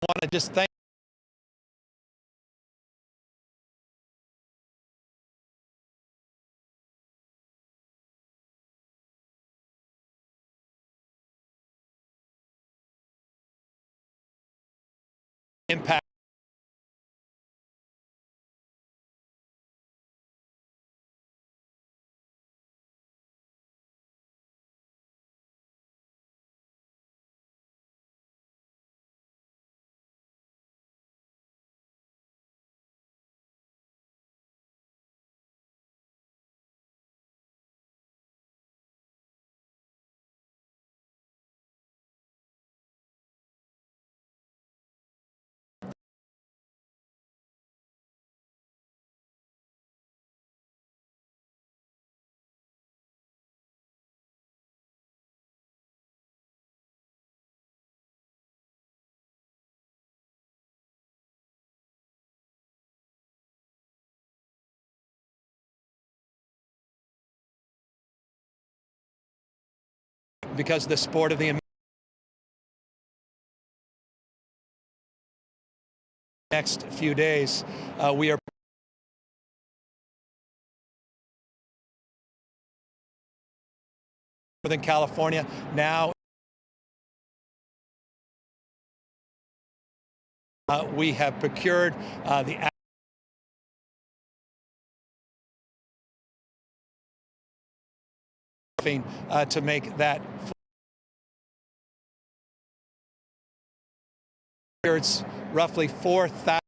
want to just thank impact because the sport of the next few days, we are Northern California now. We have procured the to make that. It's roughly 4,000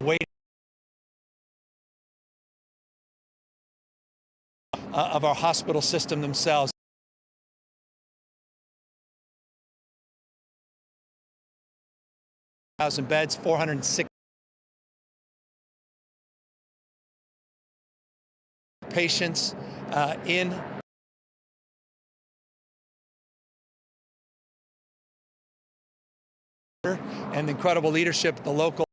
waiting of our hospital system themselves. Thousand beds, 406 patients in and incredible leadership, the local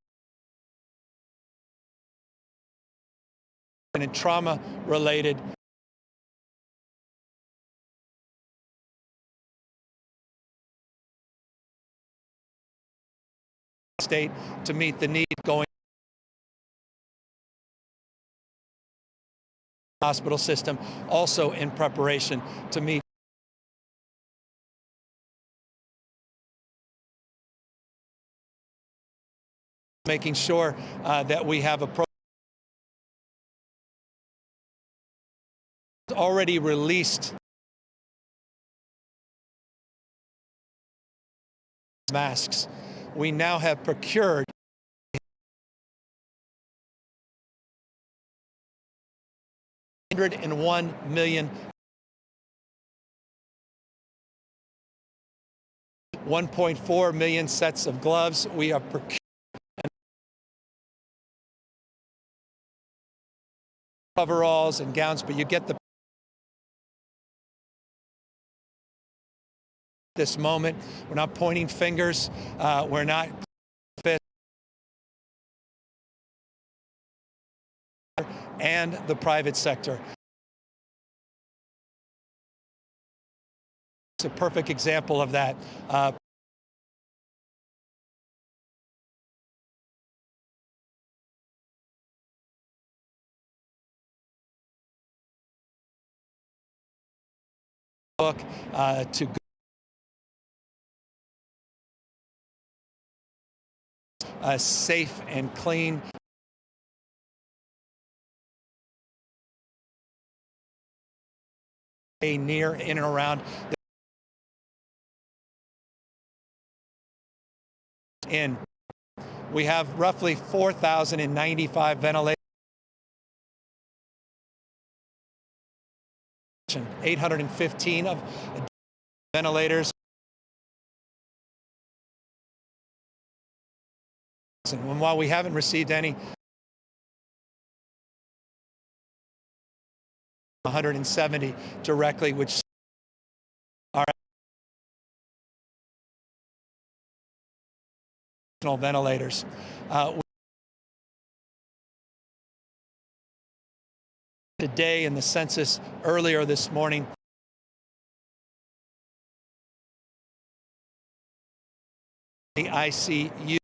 and trauma-related state to meet the need going hospital system, also in preparation to meet making sure that we have a already released masks. We now have procured 101 million 1.4 million sets of gloves. We have procured coveralls and gowns, but you get this moment. We're not pointing fingers. We're not and the private sector. It's a perfect example of that. To safe and clean. Near, in and around. We have roughly 4,095 ventilators. 815 of ventilators. And while we haven't received any, 170 directly, which are ventilators. today in the census earlier this morning. The ICU.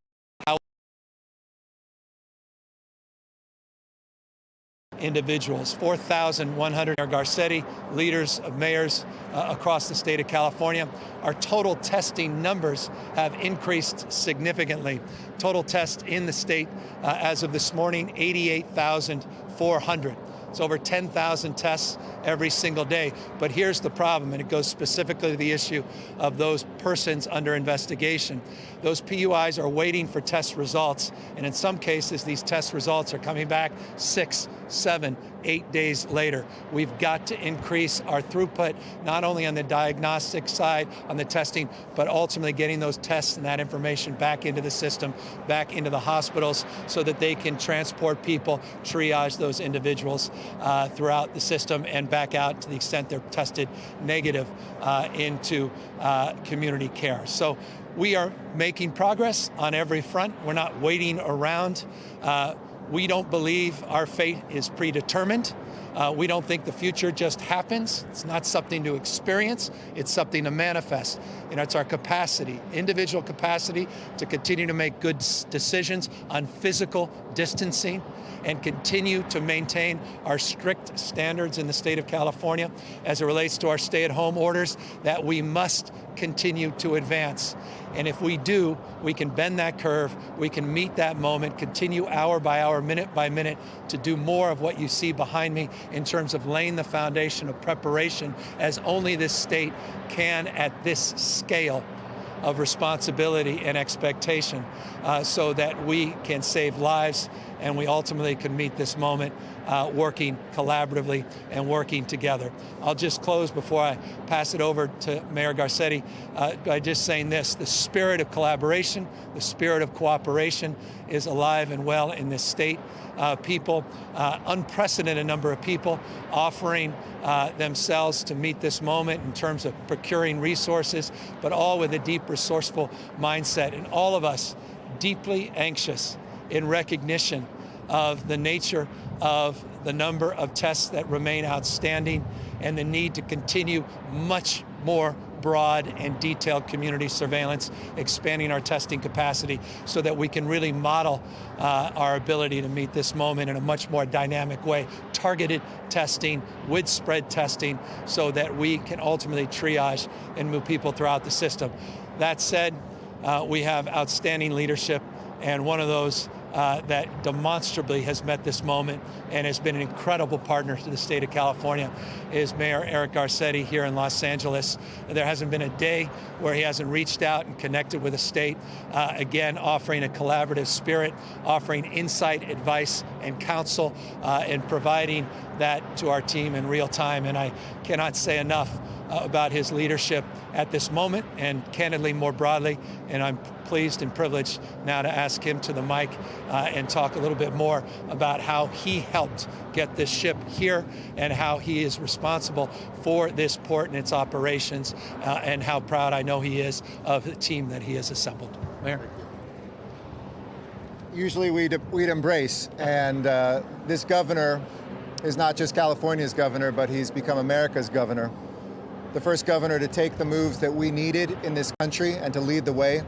Individuals, 4,100 Mayor Garcetti, leaders of mayors across the state of California. Our total testing numbers have increased significantly. Total tests in the state as of this morning, 88,400. It's over 10,000 tests every single day. But here's the problem, and it goes specifically to the issue of those persons under investigation. Those PUIs are waiting for test results, and in some cases, these test results are coming back 6, 7, 8 days later. We've got to increase our throughput, not only on the diagnostic side, on the testing, but ultimately getting those tests and that information back into the system, back into the hospitals, so that they can transport people, triage those individuals throughout the system and back out to the extent they're tested negative into community care. So we are making progress on every front. We're not waiting around. We don't believe our fate is predetermined. We don't think the future just happens. It's not something to experience. It's something to manifest. And it's our capacity, individual capacity, to continue to make good decisions on physical distancing and continue to maintain our strict standards in the state of California as it relates to our stay-at-home orders that we must continue to advance. And if we do, we can bend that curve, we can meet that moment, continue hour by hour, minute by minute, to do more of what you see behind me in terms of laying the foundation of preparation as only this state can at this scale of responsibility and expectation, so that we can save lives and we ultimately can meet this moment working collaboratively and working together. I'll just close before I pass it over to Mayor Garcetti by just saying this: the spirit of collaboration, the spirit of cooperation is alive and well in this state. People, unprecedented number of people offering themselves to meet this moment in terms of procuring resources, but all with a deep resourceful mindset, and all of us deeply anxious in recognition of the nature of the number of tests that remain outstanding and the need to continue much more broad and detailed community surveillance, expanding our testing capacity so that we can really model our ability to meet this moment in a much more dynamic way. Targeted testing with spread testing so that we can ultimately triage and move people throughout the system. That said, we have outstanding leadership, and one of those that demonstrably has met this moment and has been an incredible partner to the state of California is Mayor Eric Garcetti here in Los Angeles. There hasn't been a day where he hasn't reached out and connected with the state, again, offering a collaborative spirit, offering insight, advice, and counsel, and providing that to our team in real time. And I cannot say enough about his leadership at this moment, and candidly more broadly, and I'm pleased and privileged now to ask him to the mic and talk a little bit more about how he helped get this ship here and how he is responsible for this port and its operations, and how proud I know he is of the team that he has assembled. Mayor? Usually we'd embrace, and this governor is not just California's governor, but he's become America's governor. The first governor to take the moves that we needed in this country and to lead the way.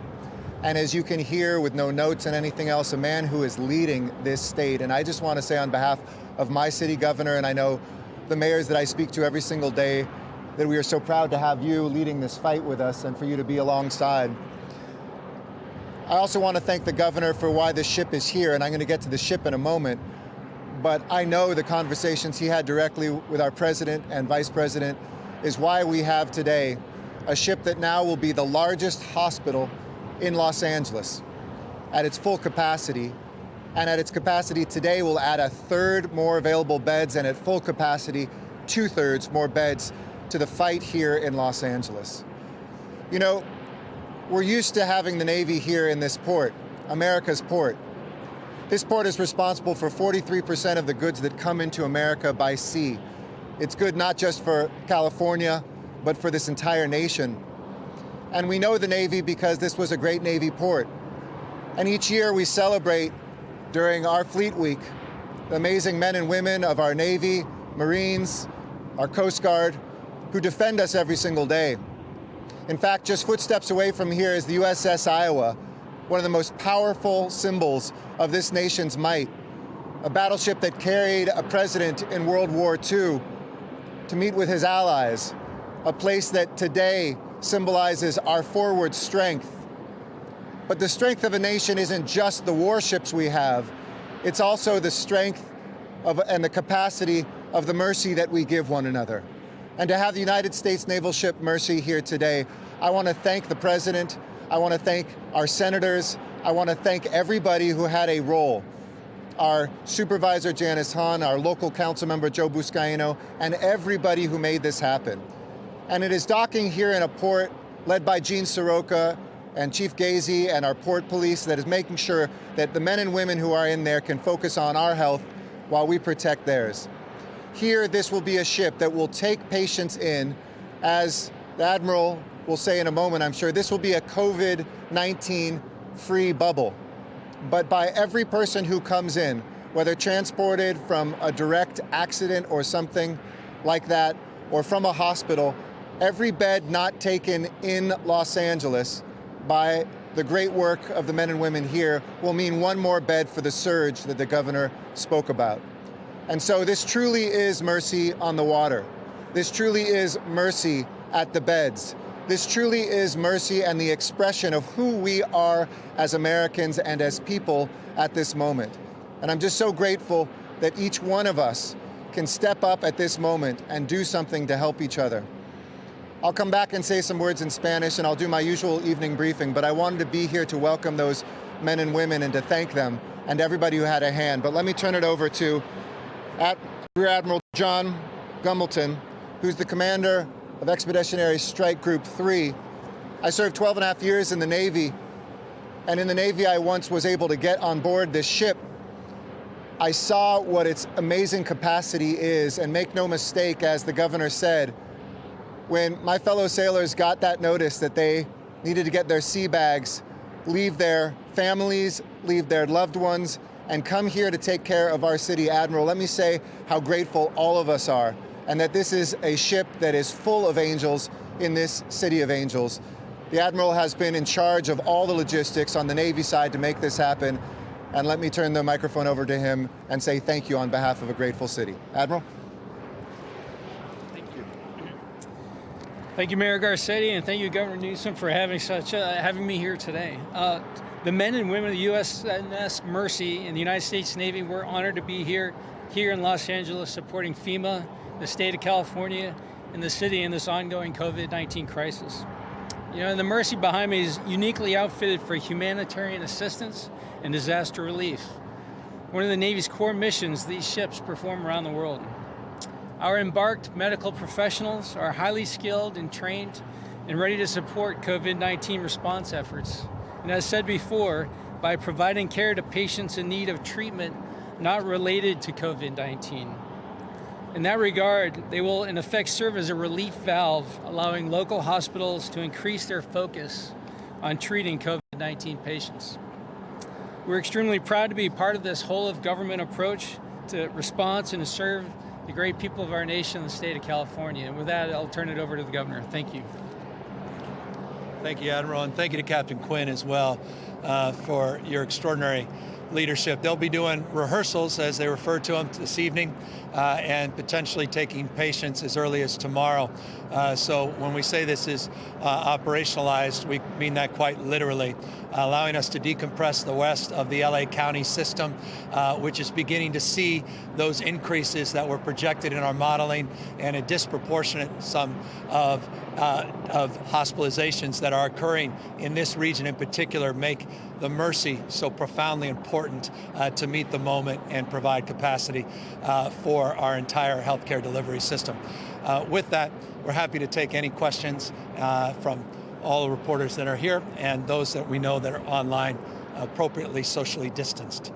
And as you can hear, with no notes and anything else, a man who is leading this state. And I just want to say on behalf of my city governor, and I know the mayors that I speak to every single day, that we are so proud to have you leading this fight with us and for you to be alongside. I also want to thank the governor for why this ship is here, and I'm going to get to the ship in a moment. But I know the conversations he had directly with our president and vice president is why we have today a ship that now will be the largest hospital in Los Angeles at its full capacity. And at its capacity today will add 1/3 more available beds, and at full capacity, 2/3 more beds to the fight here in Los Angeles. You know, we're used to having the Navy here in this port, America's port. This port is responsible for 43% of the goods that come into America by sea. It's good not just for California, but for this entire nation. And we know the Navy because this was a great Navy port. And each year we celebrate during our Fleet Week the amazing men and women of our Navy Marines, our Coast Guard, who defend us every single day. In fact, just footsteps away from here is the USS Iowa, one of the most powerful symbols of this nation's might. A battleship that carried a president in World War II to meet with his allies, a place that today symbolizes our forward strength. But the strength of a nation isn't just the warships we have, it's also the strength and the capacity of the mercy that we give one another. And to have the United States naval ship Mercy here today, I want to thank the President, I want to thank our senators, I want to thank everybody who had a role. Our Supervisor Janice Hahn, our local council member Joe Buscaino, and everybody who made this happen. And it is docking here in a port led by Gene Soroka and Chief Gazy and our port police that is making sure that the men and women who are in there can focus on our health while we protect theirs. Here, this will be a ship that will take patients in, as the Admiral will say in a moment, I'm sure, this will be a COVID-19 free bubble. But by every person who comes in, whether transported from a direct accident or something like that, or from a hospital, every bed not taken in Los Angeles by the great work of the men and women here will mean one more bed for the surge that the governor spoke about. And so this truly is mercy on the water. This truly is mercy at the beds. This truly is mercy and the expression of who we are as Americans and as people at this moment. And I'm just so grateful that each one of us can step up at this moment and do something to help each other. I'll come back and say some words in Spanish, and I'll do my usual evening briefing, but I wanted to be here to welcome those men and women and to thank them and everybody who had a hand. But let me turn it over to Rear Admiral John Gumbleton, who's the commander of Expeditionary Strike Group 3. I served 12 and a half years in the Navy, and in the Navy I once was able to get on board this ship. I saw what its amazing capacity is, and make no mistake, as the governor said, when my fellow sailors got that notice that they needed to get their sea bags, leave their families, leave their loved ones, and come here to take care of our city, Admiral, let me say how grateful all of us are, and that this is a ship that is full of angels in this city of angels. The Admiral has been in charge of all the logistics on the Navy side to make this happen, and let me turn the microphone over to him and say thank you on behalf of a grateful city. Admiral? Thank you, Mayor Garcetti, and thank you, Governor Newsom, for having me here today. The men and women of the USNS Mercy and the United States Navy, we're honored to be here in Los Angeles, supporting FEMA, the state of California, and the city in this ongoing COVID-19 crisis. You know, the Mercy behind me is uniquely outfitted for humanitarian assistance and disaster relief. One of the Navy's core missions these ships perform around the world. Our embarked medical professionals are highly skilled and trained and ready to support COVID-19 response efforts. And as said before, by providing care to patients in need of treatment not related to COVID-19. In that regard, they will in effect serve as a relief valve, allowing local hospitals to increase their focus on treating COVID-19 patients. We're extremely proud to be part of this whole of government approach to response and to serve the great people of our nation, the state of California. And with that, I'll turn it over to the governor. Thank you. Thank you, Admiral, and thank you to Captain Quinn as well for your extraordinary leadership. They'll be doing rehearsals, as they refer to them, this evening, and potentially taking patients as early as tomorrow. So when we say this is operationalized, we mean that quite literally, allowing us to decompress the west of the LA County system, which is beginning to see those increases that were projected in our modeling, and a disproportionate sum of hospitalizations that are occurring in this region in particular make the Mercy so profoundly important to meet the moment and provide capacity for our entire healthcare delivery system. With that, we're happy to take any questions from all the reporters that are here and those that we know that are online, appropriately socially distanced.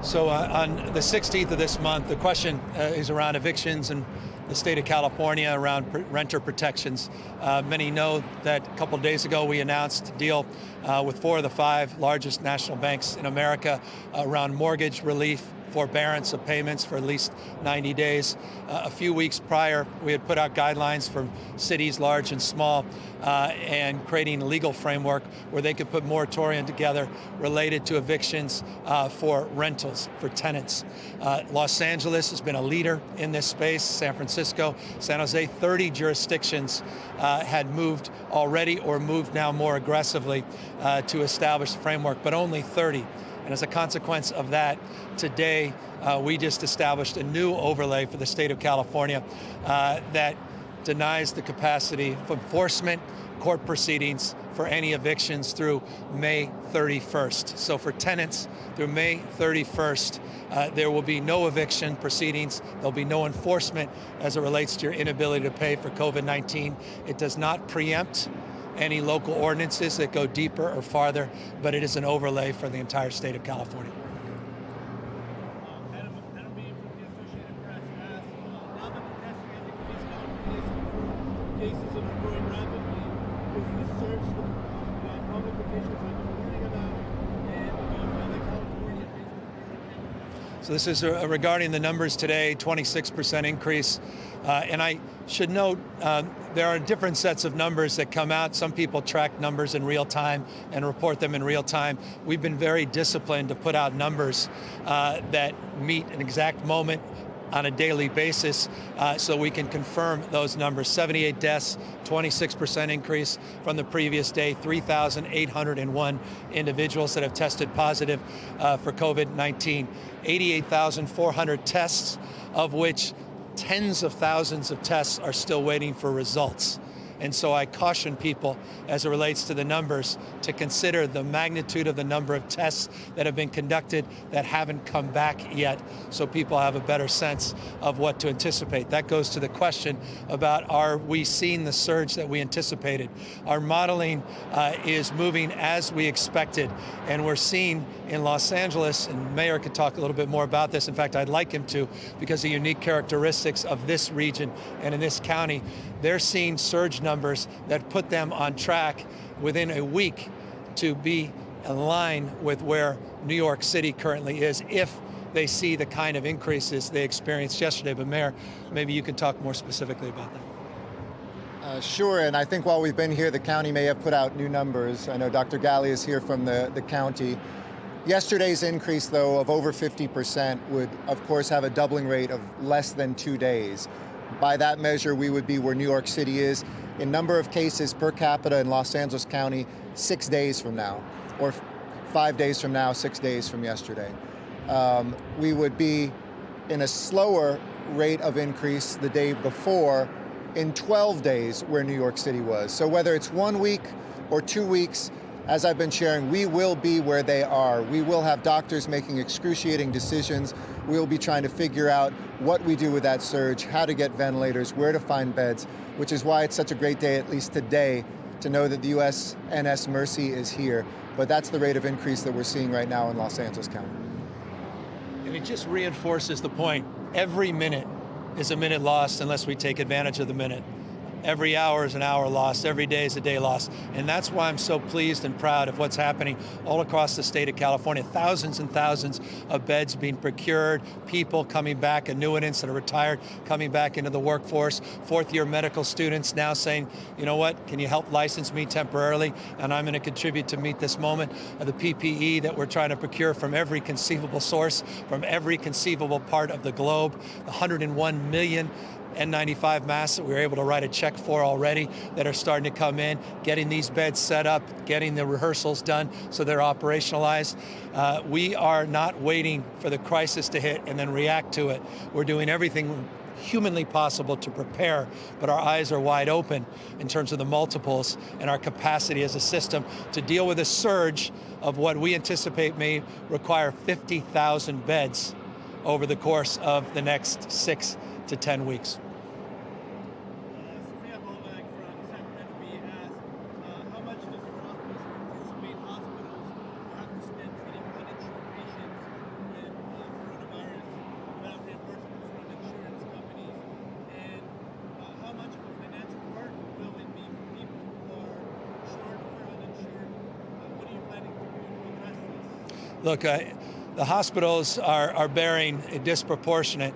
So on the 16th of this month, the question is around evictions in the state of California, around renter protections. Many know that a couple of days ago we announced a deal with 4 of the 5 largest national banks in America around mortgage relief, forbearance of payments for at least 90 days. A few weeks prior, we had put out guidelines for cities large and small and creating a legal framework where they could put moratorium together related to evictions for rentals, for tenants. Los Angeles has been a leader in this space, San Francisco, San Jose, 30 jurisdictions had moved already or moved now more aggressively to establish the framework, but only 30. And as a consequence of that, today we just established a new overlay for the state of California that denies the capacity for enforcement, court proceedings for any evictions through May 31st. So for tenants, through May 31st, there will be no eviction proceedings. There'll be no enforcement as it relates to your inability to pay for COVID-19. It does not preempt any local ordinances that go deeper or farther, but it is an overlay for the entire state of California. Adam Beam from the Associated Press asked, now that the testing has increased California's cases are growing rapidly, is this surge that public officials have been warning about, and do you feel that California is prepared? So this is regarding the numbers today, 26% increase. And I should note, there are different sets of numbers that come out. Some people track numbers in real time and report them in real time. We've been very disciplined to put out numbers that meet an exact moment on a daily basis so we can confirm those numbers. 78 deaths, 26% increase from the previous day, 3,801 individuals that have tested positive for COVID-19, 88,400 tests, of which tens of thousands of tests are still waiting for results. And so I caution people as it relates to the numbers to consider the magnitude of the number of tests that have been conducted that haven't come back yet, so people have a better sense of what to anticipate. That goes to the question about, are we seeing the surge that we anticipated? Our modeling is moving as we expected, and we're seeing in Los Angeles, and Mayor could talk a little bit more about this. In fact, I'd like him to, because of the unique characteristics of this region and in this county, they're seeing surge numbers that put them on track within a week to be in line with where New York City currently is, if they see the kind of increases they experienced yesterday. But Mayor, maybe you can talk more specifically about that. Sure, and I think while we've been here, the county may have put out new numbers. I know Dr. Galley is here from the county. Yesterday's increase, though, of over 50% would, of course, have a doubling rate of less than 2 days. By that measure, we would be where New York City is in number of cases per capita in Los Angeles County 6 days from now, or 5 days from now, 6 days from yesterday. We would be in a slower rate of increase the day before in 12 days where New York City was. So whether it's 1 week or 2 weeks, as I've been sharing, we will be where they are. We will have doctors making excruciating decisions. We'll be trying to figure out what we do with that surge, how to get ventilators, where to find beds, which is why it's such a great day, at least today, to know that the USNS Mercy is here. But that's the rate of increase that we're seeing right now in Los Angeles County. And it just reinforces the point. Every minute is a minute lost unless we take advantage of the minute. Every hour is an hour lost. Every day is a day lost. And that's why I'm so pleased and proud of what's happening all across the state of California. Thousands and thousands of beds being procured, people coming back, annuitants that are retired coming back into the workforce, fourth-year medical students now saying, you know what, can you help license me temporarily? And I'm going to contribute to meet this moment. The PPE that we're trying to procure from every conceivable source, from every conceivable part of the globe, 101 million N95 masks that we were able to write a check for already that are starting to come in, getting these beds set up, getting the rehearsals done so they're operationalized. We are not waiting for the crisis to hit and then react to it. We're doing everything humanly possible to prepare, but our eyes are wide open in terms of the multiples and our capacity as a system to deal with a surge of what we anticipate may require 50,000 beds over the course of the next 6 to 10 weeks. Sophia Bolak from Sacramento Bee asked, how much does your office anticipate hospitals will have to spend treating uninsured patients when Look, the hospitals are bearing a disproportionate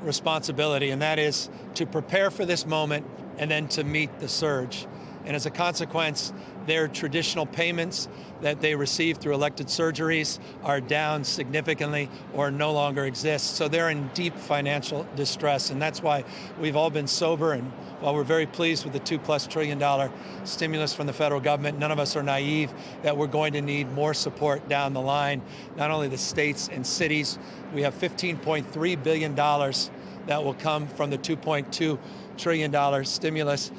responsibility, and that is to prepare for this moment and then to meet the surge. And as a consequence, their traditional payments that they receive through elected surgeries are down significantly or no longer exist. So they're in deep financial distress, and that's why we've all been sober. And while we're very pleased with the $2+ trillion stimulus from the federal government, none of us are naive that we're going to need more support down the line. Not only the states and cities, we have $15.3 billion that will come from the $2.2 trillion stimulus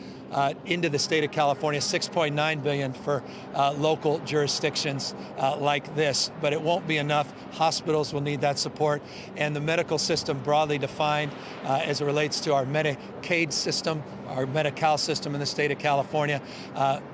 into the state of California, $6.9 billion for local jurisdictions like this. But it won't be enough. Hospitals will need that support, and the medical system broadly defined as it relates to our Medicaid system, our Medi-Cal system in the state of California.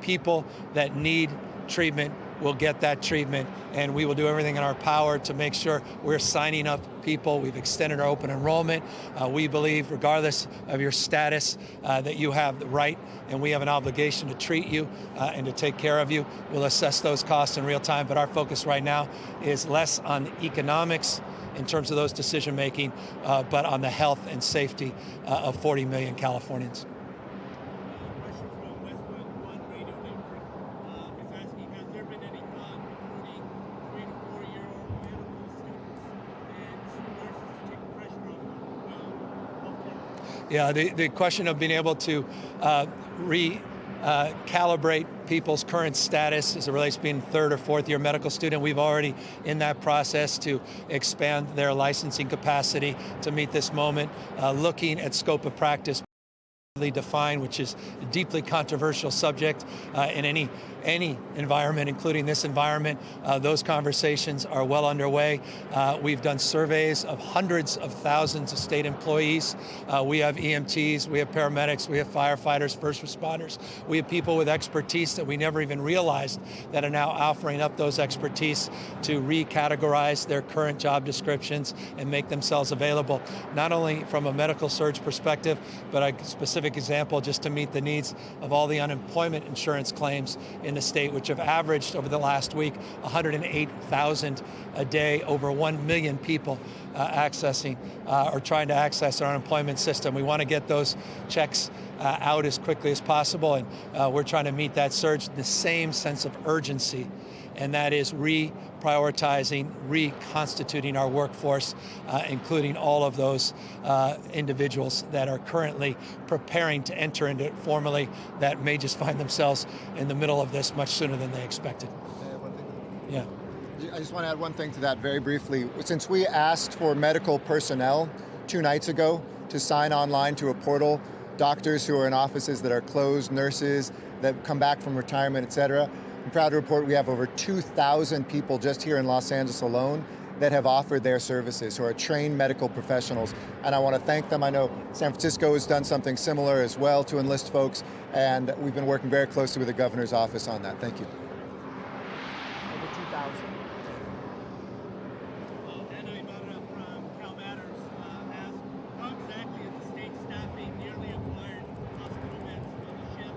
People that need treatment will get that treatment, and we will do everything in our power to make sure we're signing up people. We've extended our open enrollment. We believe, regardless of your status, that you have the right and we have an obligation to treat you and to take care of you. We'll assess those costs in real time, but our focus right now is less on economics in terms of those decision making, but on the health and safety of 40 million Californians. Yeah, the question of being able to recalibrate people's current status as it relates to being third or fourth year medical student. We've already in that process to expand their licensing capacity to meet this moment, looking at scope of practice defined, which is a deeply controversial subject in any environment, including this environment. Those conversations are well underway. We've done surveys of hundreds of thousands of state employees. We have EMTs, we have paramedics, we have firefighters, first responders. We have people with expertise that we never even realized that are now offering up those expertise to recategorize their current job descriptions and make themselves available, not only from a medical surge perspective, but a specific example just to meet the needs of all the unemployment insurance claims in the state, which have averaged over the last week 108,000 a day, over 1 million people accessing or trying to access our unemployment system. We want to get those checks out as quickly as possible, and we're trying to meet that surge in the same sense of urgency, and that is reprioritizing, reconstituting our workforce, including all of those individuals that are currently preparing to enter into it formally that may just find themselves in the middle of this much sooner than they expected. Yeah. I just want to add one thing to that very briefly. Since we asked for medical personnel 2 nights ago to sign online to a portal, doctors who are in offices that are closed, nurses that come back from retirement, et cetera, I'm proud to report we have over 2,000 people just here in Los Angeles alone that have offered their services, who are trained medical professionals. And I want to thank them. I know San Francisco has done something similar as well to enlist folks, and we've been working very closely with the governor's office on that. Thank you. Over 2,000. Anna Ibarra from Cal Matters asked, how exactly is the state staffing nearly acquired hospital beds on the ship,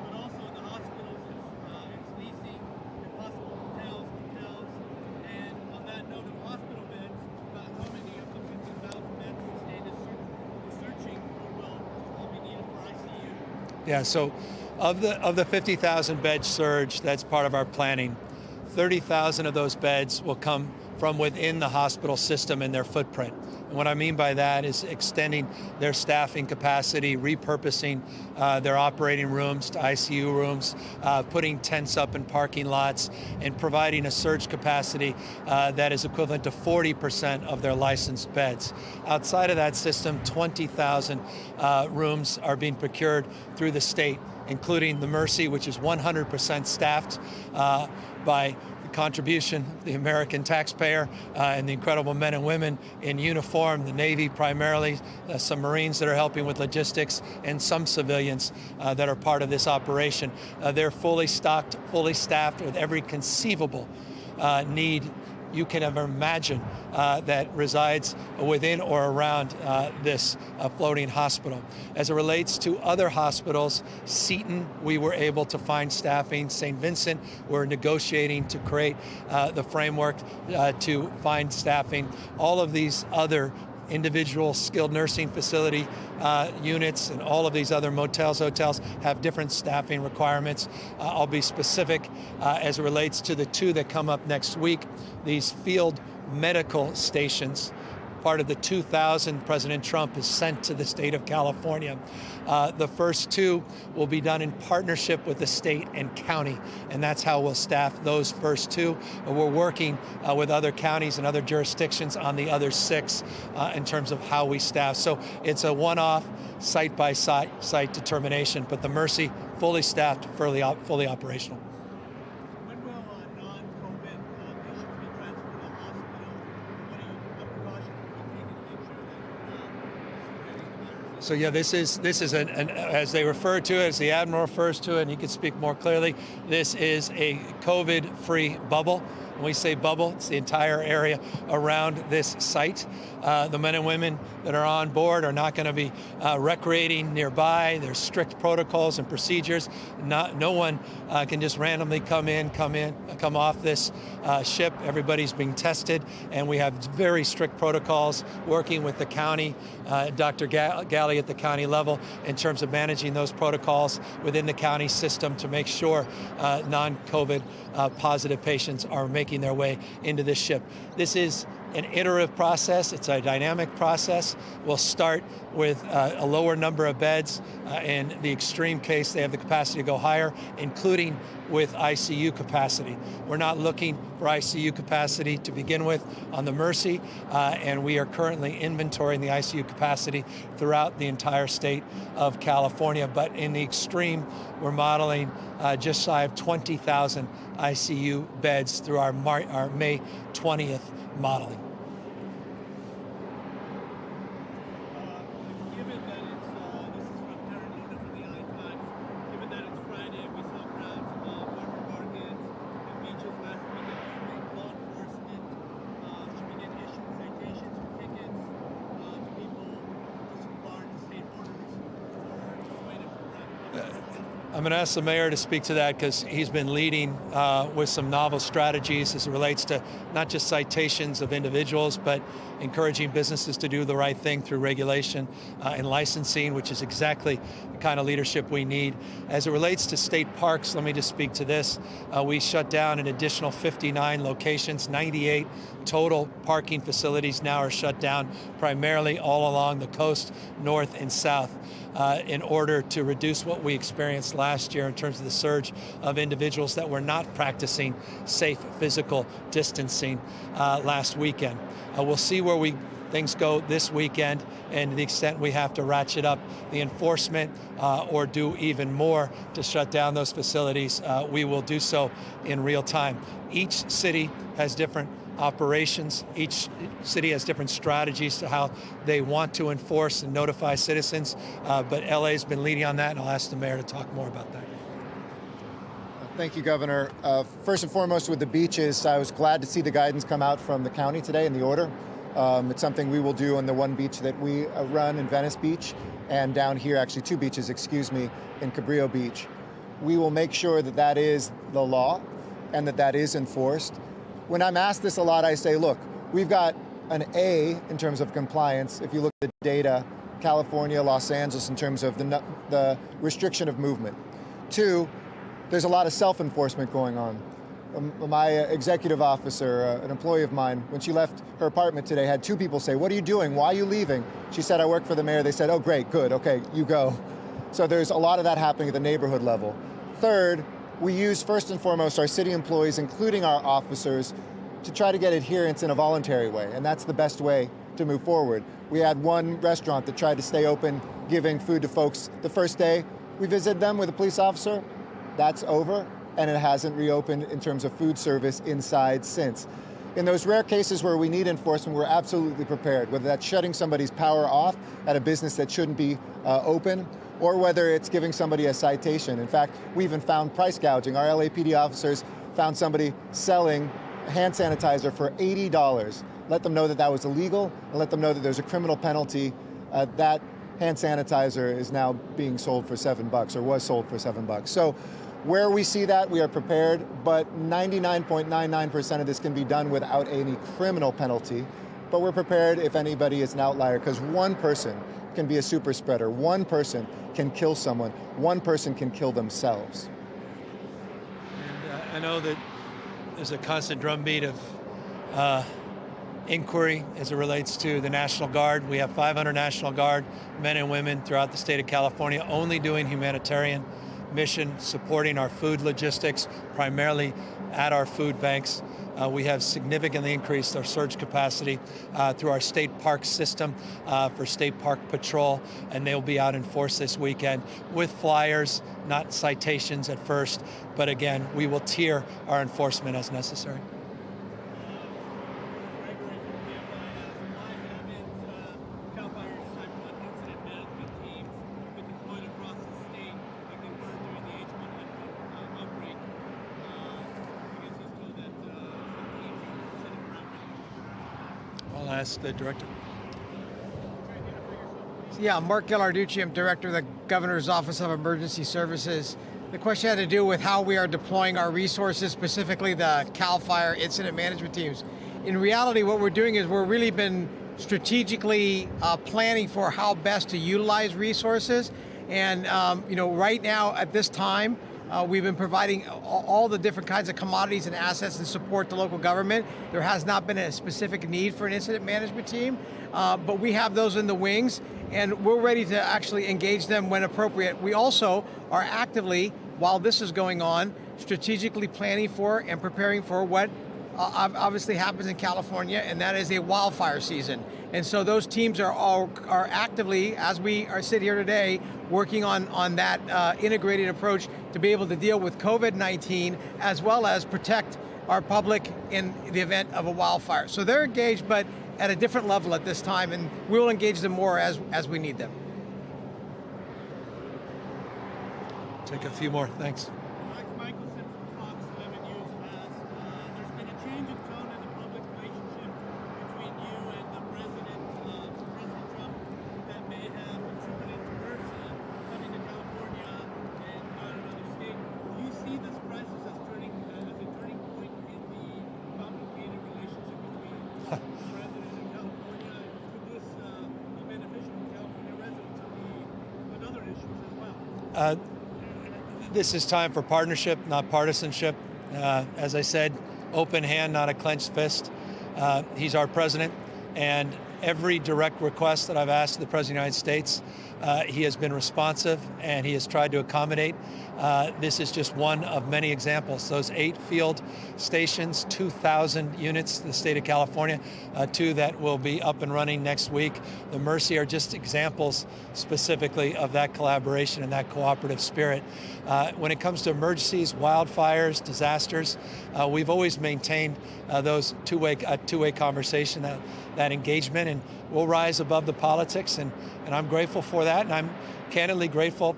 but also the hospitals it's leasing impossible hotels, and on that note of hospital beds, how many of the 50,000 beds the state is searching for will be needed for ICU? Yeah, so of the 50,000 bed surge, that's part of our planning. 30,000 of those beds will come from within the hospital system and their footprint. And what I mean by that is extending their staffing capacity, repurposing their operating rooms to ICU rooms, putting tents up in parking lots, and providing a surge capacity that is equivalent to 40% of their licensed beds. Outside of that system, 20,000 rooms are being procured through the state, including the Mercy, which is 100% staffed by the contribution of the American taxpayer and the incredible men and women in uniform, the Navy primarily, some Marines that are helping with logistics, and some civilians that are part of this operation. They're fully stocked, fully staffed with every conceivable need you can ever imagine that resides within or around this floating hospital. As it relates to other hospitals, Seton, we were able to find staffing. St. Vincent, we're negotiating to create the framework to find staffing. All of these other individual skilled nursing facility units and all of these other motels, hotels have different staffing requirements. I'll be specific as it relates to the two that come up next week. These field medical stations, part of the 2,000 President Trump has sent to the state of California. The first two will be done in partnership with the state and county, and that's how we'll staff those first two. We're working with other counties and other jurisdictions on the other 6 in terms of how we staff. So it's a one-off, site-by-site determination, but the Mercy fully staffed, fully operational. When will non-COVID patients be transferred to the hospital? What precautions are you taking to make sure that spreading the virus? So yeah, this is as they refer to it, as the Admiral refers to it, and he could speak more clearly, this is a COVID-free bubble. When we say bubble, it's the entire area around this site. The men and women that are on board are not going to be recreating nearby. There's strict protocols and procedures. No one can just randomly come off this ship. Everybody's being tested, and we have very strict protocols working with the county, Dr. Galley at the county level, in terms of managing those protocols within the county system to make sure non-COVID positive patients are making their way into this ship. This is an iterative process. It's a dynamic process. We'll start with a lower number of beds. In the extreme case, they have the capacity to go higher, including with ICU capacity. We're not looking for ICU capacity to begin with on the Mercy, and we are currently inventorying the ICU capacity throughout the entire state of California. But in the extreme, we're modeling just shy of 20,000 ICU beds through our May 20th modeling. Given that this is from Terra Luna from the I-Times, given that it's Friday, we saw crowds of farmer markets and beaches last weekend. Do you think law enforcement should begin issuing citations or tickets to people just guard the state borders for waiting for private? I'm going to ask the mayor to speak to that because he's been leading with some novel strategies as it relates to not just citations of individuals, but encouraging businesses to do the right thing through regulation and licensing, which is exactly the kind of leadership we need. As it relates to state parks, let me just speak to this. We shut down an additional 59 locations, 98 total parking facilities now are shut down, primarily all along the coast, north and south, in order to reduce what we experienced last year in terms of the surge of individuals that were not practicing safe physical distancing last weekend. We'll see where things go this weekend, and to the extent we have to ratchet up the enforcement or do even more to shut down those facilities, we will do so in real time. Each city has different operations. Each city has different strategies to how they want to enforce and notify citizens, but LA's been leading on that, and I'll ask the mayor to talk more about that. Thank you, Governor. First and foremost, with the beaches, I was glad to see the guidance come out from the county today in the order. It's something we will do on the one beach that we run in Venice Beach, and down here, actually 2 beaches, excuse me, in Cabrillo Beach. We will make sure that that is the law and that is enforced. When I'm asked this a lot, I say, look, we've got an A in terms of compliance. If you look at the data, California, Los Angeles, in terms of the restriction of movement. 2, there's a lot of self-enforcement going on. My executive officer, an employee of mine, when she left her apartment today, had 2 people say, what are you doing? Why are you leaving? She said, I work for the mayor. They said, oh, great, good, okay, you go. So there's a lot of that happening at the neighborhood level. 3rd, we use, first and foremost, our city employees, including our officers, to try to get adherence in a voluntary way, and that's the best way to move forward. We had one restaurant that tried to stay open, giving food to folks the first day. We visited them with a police officer. That's over, and it hasn't reopened in terms of food service inside since. In those rare cases where we need enforcement, we're absolutely prepared, whether that's shutting somebody's power off at a business that shouldn't be open, or whether it's giving somebody a citation. In fact, we even found price gouging. Our LAPD officers found somebody selling hand sanitizer for $80. Let them know that that was illegal, and let them know that there's a criminal penalty. That hand sanitizer is now being sold for $7, or was sold for $7. So where we see that, we are prepared, but 99.99% of this can be done without any criminal penalty. But we're prepared if anybody is an outlier, because one person can be a super spreader. One person can kill someone. One person can kill themselves. And I know that there's a constant drumbeat of inquiry as it relates to the National Guard. We have 500 National Guard men and women throughout the state of California only doing humanitarian mission, supporting our food logistics, primarily at our food banks. We have significantly increased our surge capacity through our state park system for state park patrol, and they'll be out in force this weekend with flyers, not citations at first, but again, we will tier our enforcement as necessary. I'll ask the director. Yeah, Mark Ghilarducci, I'm Director of the Governor's Office of Emergency Services. The question had to do with how we are deploying our resources, specifically the CAL FIRE incident management teams. In reality, what we're doing is we've really been strategically planning for how best to utilize resources. And right now at this time, we've been providing all the different kinds of commodities and assets and support to local government. There has not been a specific need for an incident management team, but we have those in the wings, and we're ready to actually engage them when appropriate. We also are actively, while this is going on, strategically planning for and preparing for what obviously happens in California, and that is a wildfire season. And so those teams are actively, as we sit here today, working on that integrated approach to be able to deal with COVID-19 as well as protect our public in the event of a wildfire. So they're engaged, but at a different level at this time, and we'll engage them more as we need them. Take a few more, thanks. This is time for partnership, not partisanship. As I said, open hand, not a clenched fist. He's our president, and every direct request that I've asked the President of the United States, he has been responsive and he has tried to accommodate. This is just one of many examples. Those 8 field stations, 2,000 units in the state of California, 2 that will be up and running next week. The Mercy are just examples specifically of that collaboration and that cooperative spirit. When it comes to emergencies, wildfires, disasters, we've always maintained those two-way conversation, that engagement, and we'll rise above the politics, and I'm grateful for that, and I'm candidly grateful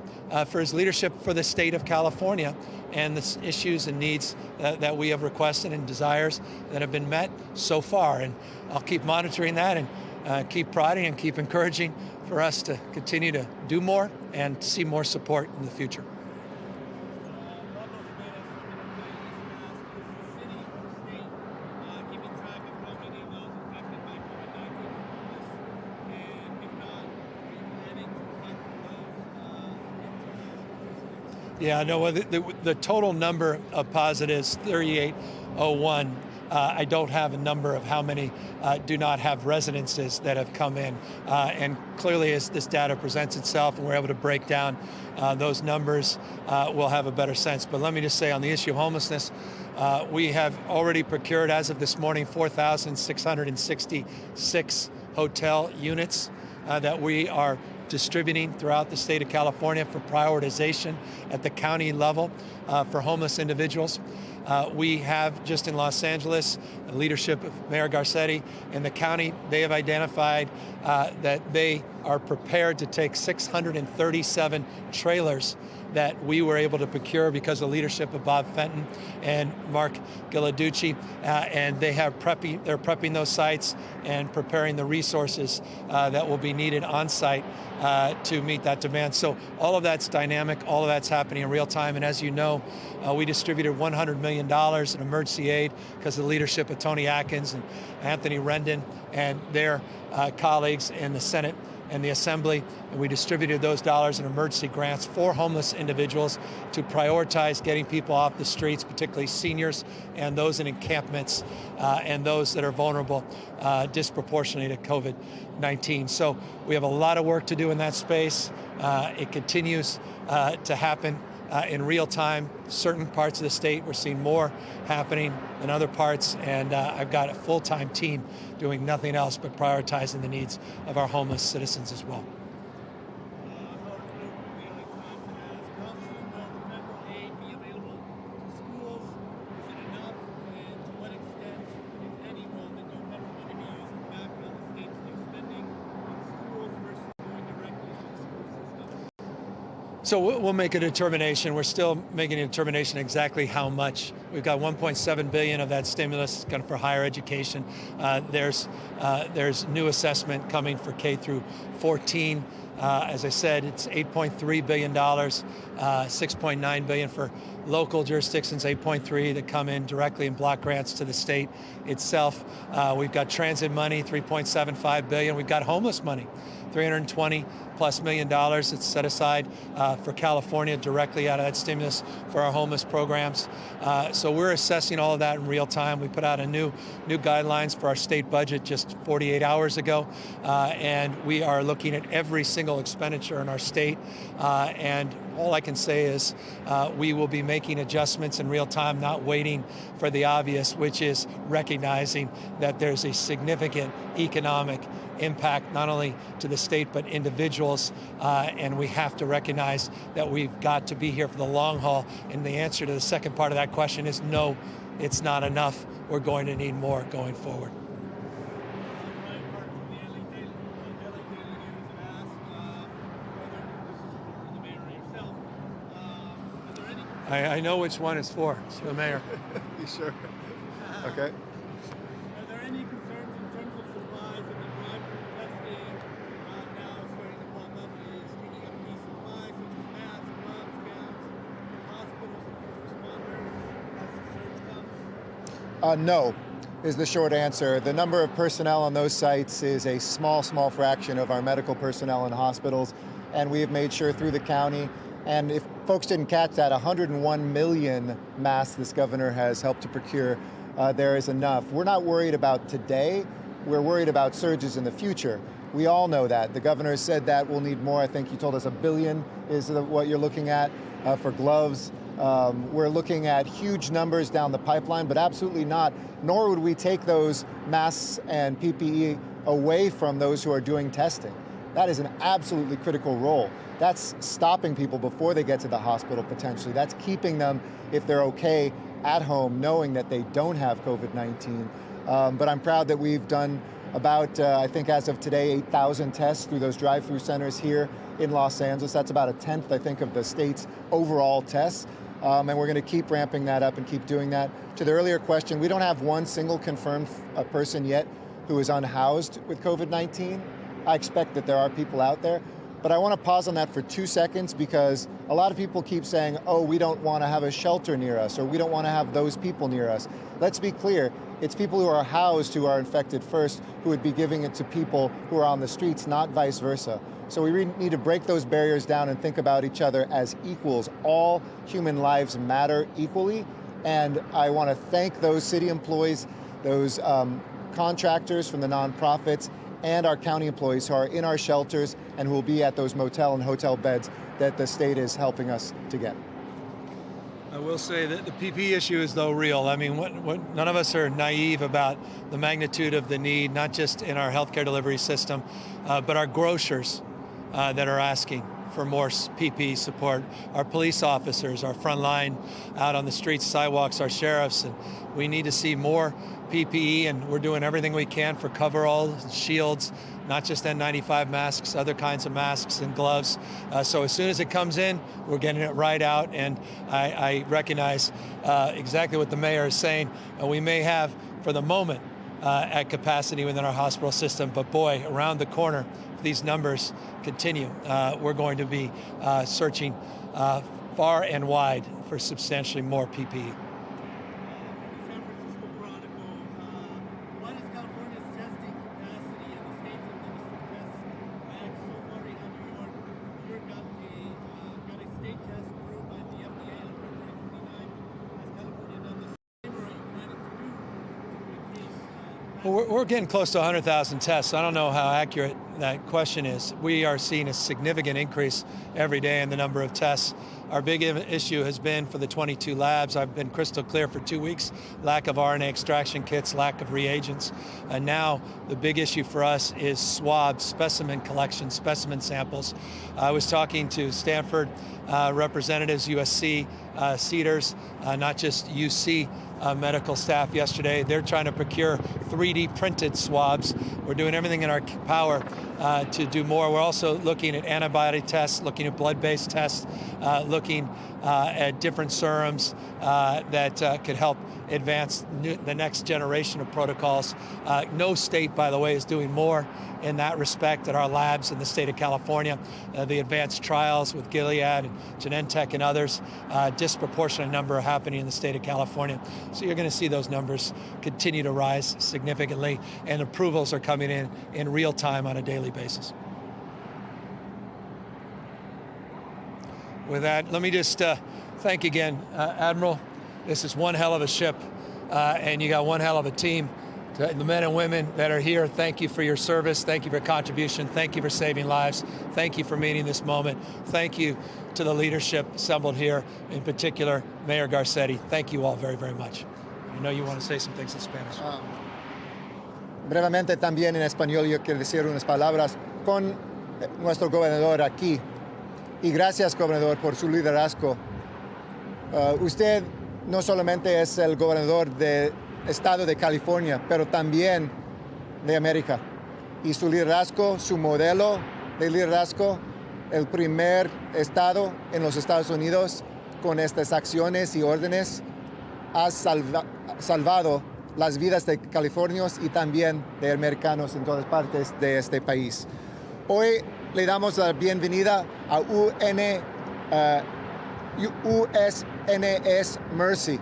for his leadership for the state of California and the issues and needs that we have requested and desires that have been met so far. And I'll keep monitoring that and keep prodding and keep encouraging for us to continue to do more and see more support in the future. Yeah, no, the total number of positives, 3,801. I don't have a number of how many do not have residences that have come in. And clearly, as this data presents itself and we're able to break down those numbers, we'll have a better sense. But let me just say, on the issue of homelessness, we have already procured, as of this morning, 4,666 hotel units that we are distributing throughout the state of California for prioritization at the county level for homeless individuals. We have just in Los Angeles, the leadership of Mayor Garcetti and the county, they have identified that they are prepared to take 637 trailers that we were able to procure because of the leadership of Bob Fenton and Mark Gilladucci, and they're prepping those sites and preparing the resources that will be needed on site to meet that demand. So all of that's dynamic, all of that's happening in real time, and as you know, we distributed $100 million in emergency aid because of the leadership of Tony Atkins and Anthony Rendon and their colleagues in the Senate and the Assembly, and we distributed those dollars in emergency grants for homeless individuals to prioritize getting people off the streets, particularly seniors and those in encampments and those that are vulnerable disproportionately to COVID-19. So we have a lot of work to do in that space. It continues to happen in real time. Certain parts of the state, we're seeing more happening than other parts, and I've got a full-time team doing nothing else but prioritizing the needs of our homeless citizens as well. So we'll make a determination. We're still making a determination exactly how much. We've got $1.7 billion of that stimulus going for higher education. There's new assessment coming for K through 14. As I said, it's $8.3 billion, $6.9 billion for local jurisdictions, 8.3 that come in directly in block grants to the state itself. We've got transit money, $3.75 billion. We've got homeless money, $320+ million that's set aside for California directly out of that stimulus for our homeless programs. So we're assessing all of that in real time. We put out a new guidelines for our state budget just 48 hours ago, and we are looking at every single expenditure in our state. And all I can say is we will be making adjustments in real time, not waiting for the obvious, which is recognizing that there's a significant economic impact not only to the state but individuals, and we have to recognize that we've got to be here for the long haul. And the answer to the second part of that question is no, it's not enough. We're going to need more going forward. I know which one it's for. It's the mayor. You sure? Okay. Are there any concerns in terms of supplies and the drive-through testing now starting to pop up is taking up key supplies such as masks, gloves, gowns, hospitals and first responders as the surge comes? No, is the short answer. The number of personnel on those sites is a small fraction of our medical personnel in hospitals, and we have made sure through the county. And if folks didn't catch that, 101 million masks this governor has helped to procure. There is enough. We're not worried about today. We're worried about surges in the future. We all know that. The governor said that we'll need more. I think you told us $1 billion is what you're looking at for gloves. We're looking at huge numbers down the pipeline, but absolutely not. Nor would we take those masks and PPE away from those who are doing testing. That is an absolutely critical role. That's stopping people before they get to the hospital potentially. That's keeping them, if they're okay, at home, knowing that they don't have COVID-19. But I'm proud that we've done about, I think as of today, 8,000 tests through those drive-through centers here in Los Angeles. That's about 1/10, I think, of the state's overall tests. And we're going to keep ramping that up and keep doing that. To the earlier question, we don't have one single confirmed person yet who is unhoused with COVID-19. I expect that there are people out there. But I want to pause on that for 2 seconds because a lot of people keep saying, oh, we don't want to have a shelter near us, or we don't want to have those people near us. Let's be clear, it's people who are housed who are infected first who would be giving it to people who are on the streets, not vice versa. So we need to break those barriers down and think about each other as equals. All human lives matter equally, and I want to thank those city employees, those contractors from the nonprofits, and our county employees who are in our shelters and who will be at those motel and hotel beds that the state is helping us to get. I will say that the PPE issue is, though, real. I mean, none of us are naive about the magnitude of the need, not just in our healthcare delivery system, but our grocers that are asking for more PPE support. Our police officers, our front line out on the streets, sidewalks, our sheriffs, and we need to see more PPE, and we're doing everything we can for coveralls, shields, not just N95 masks, other kinds of masks and gloves. So as soon as it comes in, we're getting it right out, and I recognize exactly what the mayor is saying. We may have, for the moment, at capacity within our hospital system, but boy, around the corner, if these numbers continue, we're going to be searching far and wide for substantially more PPE. San Francisco Chronicle, what is California's testing capacity and the state's administered tests? Max, so far we have New York got a state test approved by the FDA on February 29th. Has California done the same, or are you planning to increase? Well, we're getting close to 100,000 tests. I don't know how accurate that question is. We are seeing a significant increase every day in the number of tests. Our big issue has been for the 22 labs. I've been crystal clear for 2 weeks, lack of RNA extraction kits, lack of reagents. And now the big issue for us is swabs, specimen collection, specimen samples. I was talking to Stanford representatives, USC, Cedars, not just UC medical staff yesterday. They're trying to procure 3D printed swabs. We're doing everything in our power to do more. We're also looking at antibody tests, looking at blood-based tests, looking at different serums that could help advance the next generation of protocols. No state, by the way, is doing more in that respect at our labs in the state of California. The advanced trials with Gilead and Genentech and others, disproportionate number are happening in the state of California. So you're going to see those numbers continue to rise significantly, and approvals are coming in real time on a daily basis. With that, let me just thank again, Admiral. This is one hell of a ship, and you got one hell of a team. The men and women that are here, thank you for your service. Thank you for your contribution. Thank you for saving lives. Thank you for meeting this moment. Thank you to the leadership assembled here, in particular, Mayor Garcetti. Thank you all very, very much. I know you want to say some things in Spanish. Brevemente también en español yo quiero decir unas palabras con nuestro gobernador aquí. Y gracias, gobernador, por su liderazgo. Usted no solamente es el gobernador del estado de California, pero también de América. Y su liderazgo, su modelo de liderazgo, el primer estado en los Estados Unidos con estas acciones y órdenes, ha salvado las vidas de californios y también de americanos en todas partes de este país. Hoy le damos la bienvenida a USNS Mercy,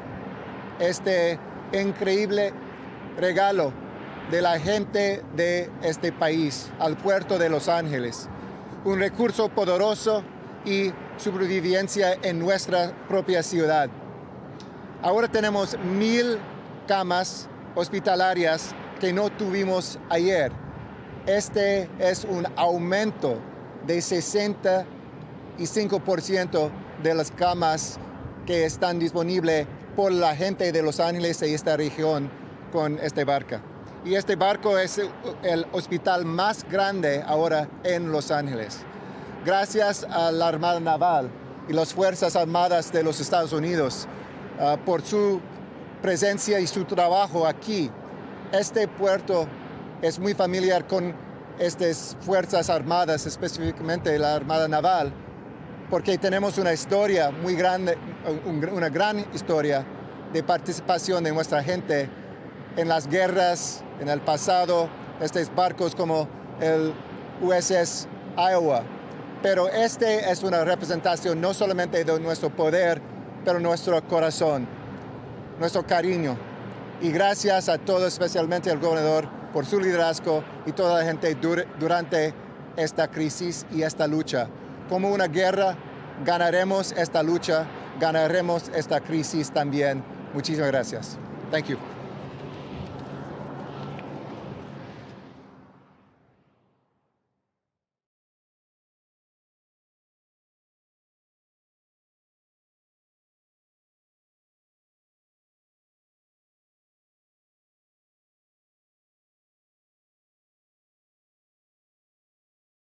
este increíble regalo de la gente de este país al puerto de Los Ángeles. Un recurso poderoso y supervivencia en nuestra propia ciudad. Ahora tenemos 1,000 camas hospitalarias que no tuvimos ayer. Este es un aumento de 65% de las camas que están disponibles por la gente de Los Ángeles y esta región con este barco. Y este barco es el hospital más grande ahora en Los Ángeles. Gracias a la Armada Naval y las Fuerzas Armadas de los Estados Unidos por su presencia y su trabajo aquí. Este puerto es muy familiar con estas Fuerzas Armadas, específicamente la Armada Naval, porque tenemos una historia muy grande, una gran historia de participación de nuestra gente en las guerras en el pasado, estos barcos como el USS Iowa. Pero este es una representación no solamente de nuestro poder, pero nuestro corazón, nuestro cariño. Y gracias a todos, especialmente al gobernador, por su liderazgo y toda la gente durante esta crisis y esta lucha. Como una guerra, ganaremos esta lucha, ganaremos esta crisis también. Muchísimas gracias. Thank you.